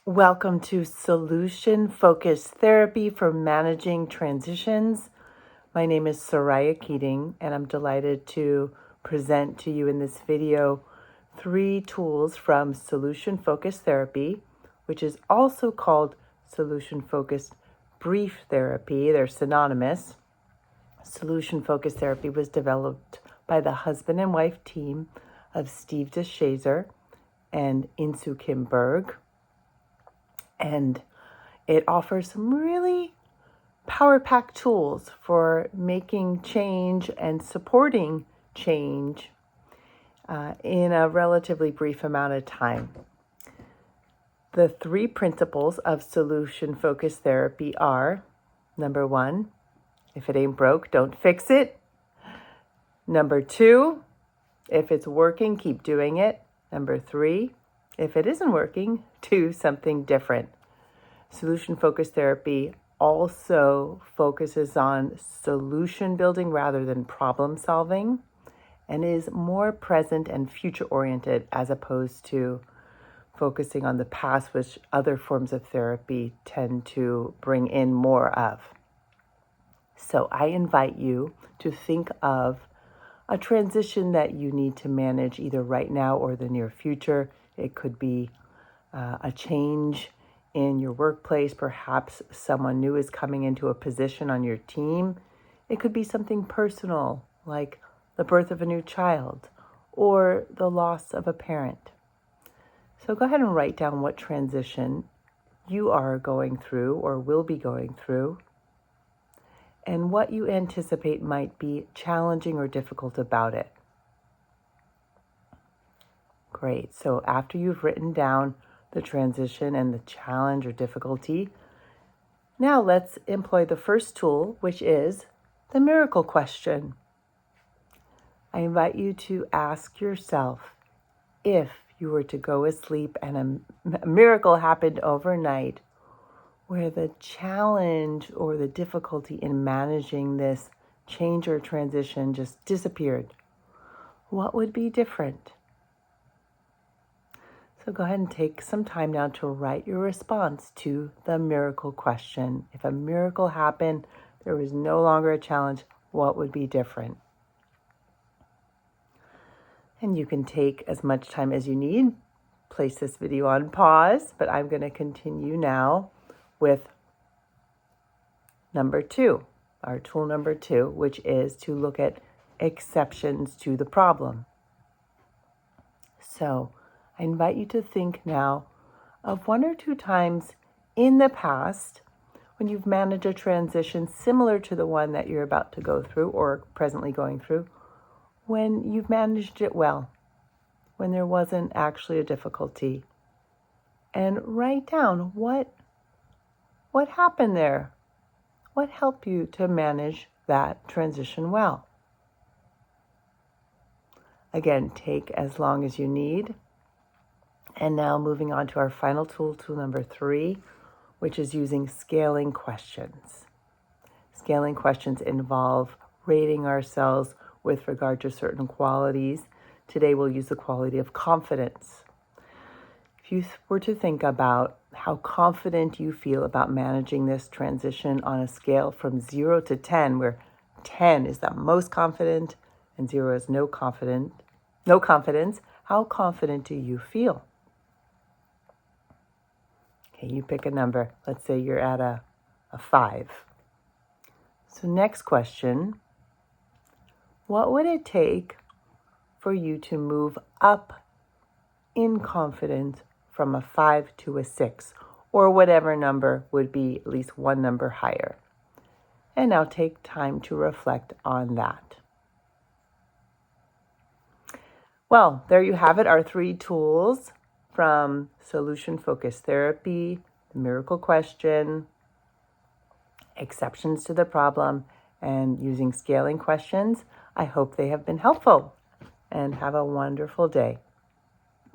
Welcome to Solution-Focused Therapy for Managing Transitions. My name is Suraya Keating, and I'm delighted to present to you in this video 3 tools from Solution-Focused Therapy, which is also called Solution-Focused Brief Therapy. They're synonymous. Solution-Focused Therapy was developed by the husband and wife team of Steve DeShazer and Insu Kim Berg. And it offers some really power-packed tools for making change and supporting change in a relatively brief amount of time. The 3 principles of solution-focused therapy are, number 1, if it ain't broke, don't fix it. Number 2, if it's working, keep doing it. Number 3, if it isn't working, do something different. Solution-focused therapy also focuses on solution building rather than problem solving, and is more present and future-oriented as opposed to focusing on the past, which other forms of therapy tend to bring in more of. So I invite you to think of a transition that you need to manage either right now or the near future. It could be a change in your workplace. Perhaps someone new is coming into a position on your team. It could be something personal, like the birth of a new child or the loss of a parent. So go ahead and write down what transition you are going through or will be going through, and what you anticipate might be challenging or difficult about it. Great. So after you've written down the transition and the challenge or difficulty, now let's employ the first tool, which is the miracle question. I invite you to ask yourself, if you were to go asleep and a miracle happened overnight, where the challenge or the difficulty in managing this change or transition just disappeared, what would be different? So go ahead and take some time now to write your response to the miracle question. If a miracle happened, there was no longer a challenge, what would be different? And you can take as much time as you need. Place this video on pause, but I'm going to continue now with number 2, our tool number 2, which is to look at exceptions to the problem. So I invite you to think now of 1 or 2 times in the past when you've managed a transition similar to the one that you're about to go through or presently going through, when you've managed it well, when there wasn't actually a difficulty. And write down what happened there. What helped you to manage that transition well? Again, take as long as you need. And now moving on to our final tool, tool number 3, which is using scaling questions. Scaling questions involve rating ourselves with regard to certain qualities. Today we'll use the quality of confidence. If you were to think about how confident you feel about managing this transition on a scale from 0 to 10, where 10 is the most confident and 0 is no confidence, how confident do you feel? Okay, you pick a number. Let's say you're at a 5. So next question, what would it take for you to move up in confidence from a 5 to a 6, or whatever number would be at least 1 number higher? And now take time to reflect on that. Well, there you have it, our 3 tools from solution-focused therapy, the miracle question, exceptions to the problem, and using scaling questions. I hope they have been helpful, and have a wonderful day.